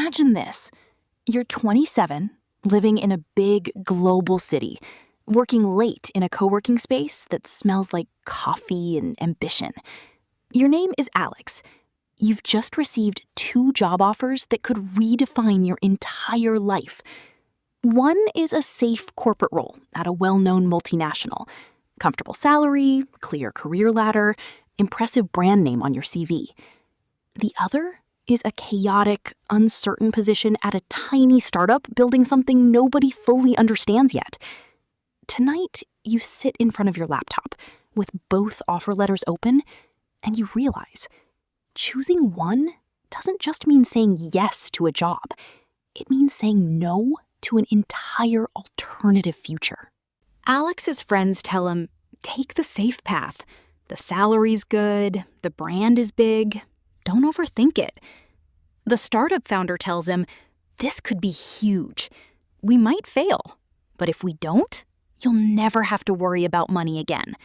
Imagine this. You're 27, living in a big global city, working late in a co-working space that smells like coffee and ambition. Your name is Alex. You've just received 2 job offers that could redefine your entire life. One is a safe corporate role at a well-known multinational. Comfortable salary, clear career ladder, impressive brand name on your CV. The other is a chaotic, uncertain position at a tiny startup building something nobody fully understands yet. Tonight, you sit in front of your laptop with both offer letters open, and you realize choosing one doesn't just mean saying yes to a job. It means saying no to an entire alternative future. Alex's friends tell him, take the safe path. The salary's good, the brand is big. Don't overthink it. The startup founder tells him, this could be huge. We might fail, but if we don't, you'll never have to worry about money again.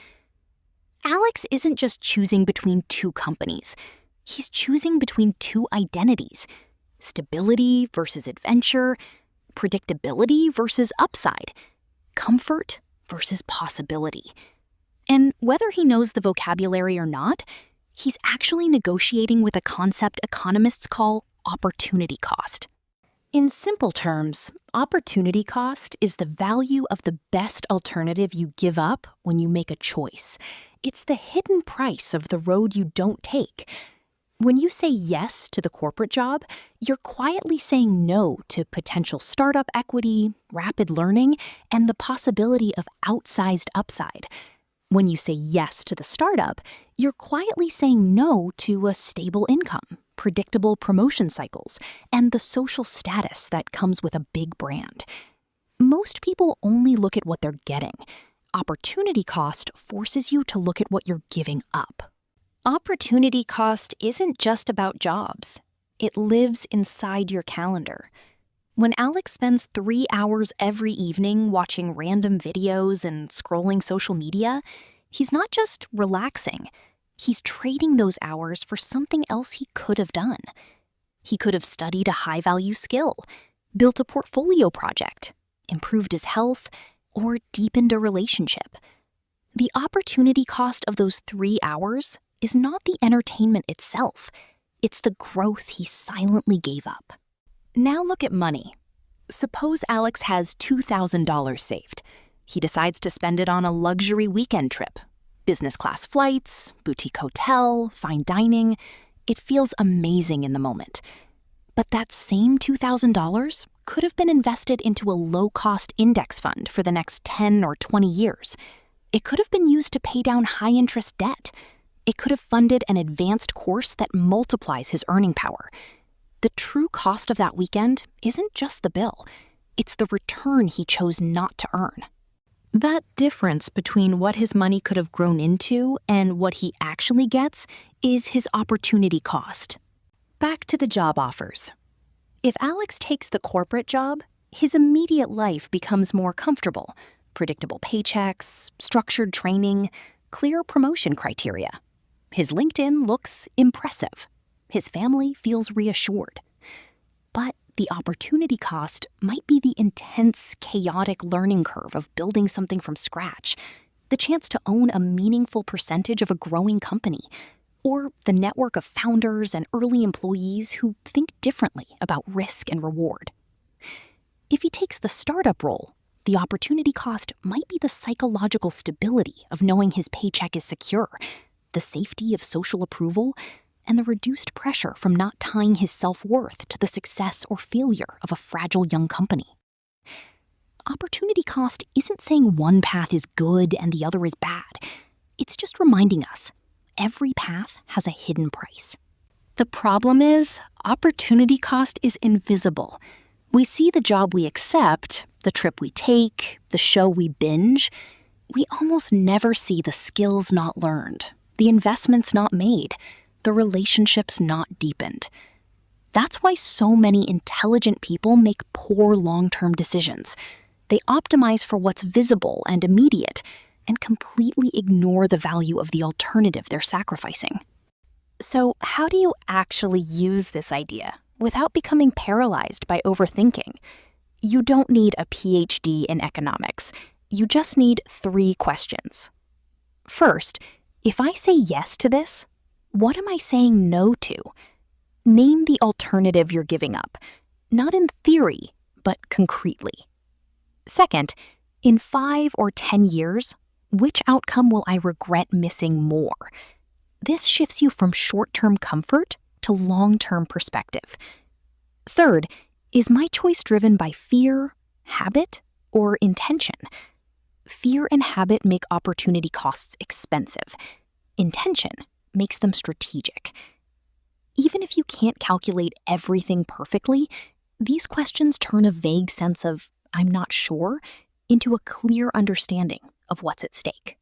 Alex isn't just choosing between 2 companies. He's choosing between 2 identities. Stability versus adventure, predictability versus upside, comfort versus possibility. And whether he knows the vocabulary or not, he's actually negotiating with a concept economists call opportunity cost. In simple terms, opportunity cost is the value of the best alternative you give up when you make a choice. It's the hidden price of the road you don't take. When you say yes to the corporate job, you're quietly saying no to potential startup equity, rapid learning, and the possibility of outsized upside. When you say yes to the startup, you're quietly saying no to a stable income, predictable promotion cycles, and the social status that comes with a big brand. Most people only look at what they're getting. Opportunity cost forces you to look at what you're giving up. Opportunity cost isn't just about jobs. It lives inside your calendar. When Alex spends 3 hours every evening watching random videos and scrolling social media, he's not just relaxing. He's trading those hours for something else he could have done. He could have studied a high-value skill, built a portfolio project, improved his health, or deepened a relationship. The opportunity cost of those 3 hours is not the entertainment itself. It's the growth he silently gave up. Now look at money. Suppose Alex has $2,000 saved. He decides to spend it on a luxury weekend trip. Business class flights, boutique hotel, fine dining. It feels amazing in the moment. But that same $2,000 could have been invested into a low-cost index fund for the next 10 or 20 years. It could have been used to pay down high-interest debt. It could have funded an advanced course that multiplies his earning power. The true cost of that weekend isn't just the bill. It's the return he chose not to earn. That difference between what his money could have grown into and what he actually gets is his opportunity cost. Back to the job offers. If Alex takes the corporate job, his immediate life becomes more comfortable. Predictable paychecks, structured training, clear promotion criteria. His LinkedIn looks impressive. His family feels reassured. But the opportunity cost might be the intense, chaotic learning curve of building something from scratch, the chance to own a meaningful percentage of a growing company, or the network of founders and early employees who think differently about risk and reward. If he takes the startup role, the opportunity cost might be the psychological stability of knowing his paycheck is secure, the safety of social approval, and the reduced pressure from not tying his self-worth to the success or failure of a fragile young company. Opportunity cost isn't saying one path is good and the other is bad. It's just reminding us every path has a hidden price. The problem is, opportunity cost is invisible. We see the job we accept, the trip we take, the show we binge. We almost never see the skills not learned, the investments not made, the relationships not deepened. That's why so many intelligent people make poor long-term decisions. They optimize for what's visible and immediate and completely ignore the value of the alternative they're sacrificing. So how do you actually use this idea? without becoming paralyzed by overthinking. You don't need a PhD in economics. You just need 3 questions. First, if I say yes to this, what am I saying no to? Name the alternative you're giving up, not in theory, but concretely. Second, in 5 or 10 years, which outcome will I regret missing more? This shifts you from short-term comfort to long-term perspective. Third, is my choice driven by fear, habit, or intention? Fear and habit make opportunity costs expensive. Intention makes them strategic. Even if you can't calculate everything perfectly, these questions turn a vague sense of "I'm not sure" into a clear understanding of what's at stake.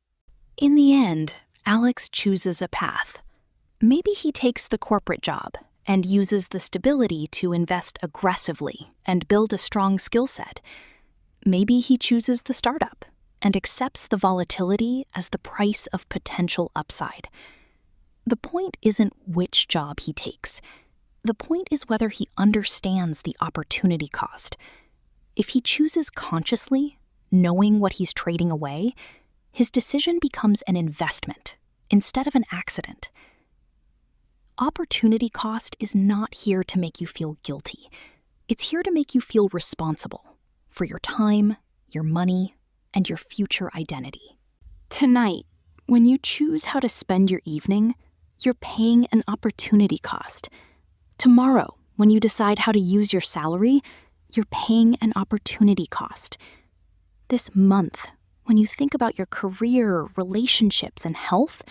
In the end, Alex chooses a path. Maybe he takes the corporate job and uses the stability to invest aggressively and build a strong skill set. Maybe he chooses the startup and accepts the volatility as the price of potential upside. The point isn't which job he takes. The point is whether he understands the opportunity cost. If he chooses consciously, knowing what he's trading away, his decision becomes an investment instead of an accident. Opportunity cost is not here to make you feel guilty. It's here to make you feel responsible for your time, your money, and your future identity. Tonight, when you choose how to spend your evening, you're paying an opportunity cost. Tomorrow, when you decide how to use your salary, you're paying an opportunity cost. This month, when you think about your career, relationships, and health,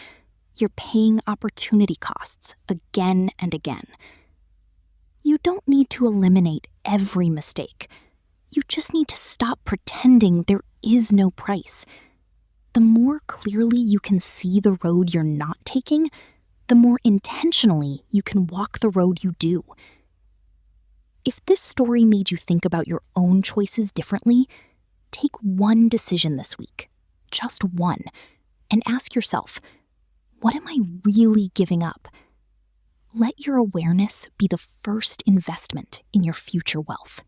you're paying opportunity costs again and again. You don't need to eliminate every mistake. You just need to stop pretending there is no price. The more clearly you can see the road you're not taking, the more intentionally you can walk the road you do. If this story made you think about your own choices differently, take one decision this week, just one, and ask yourself, what am I really giving up? Let your awareness be the first investment in your future wealth.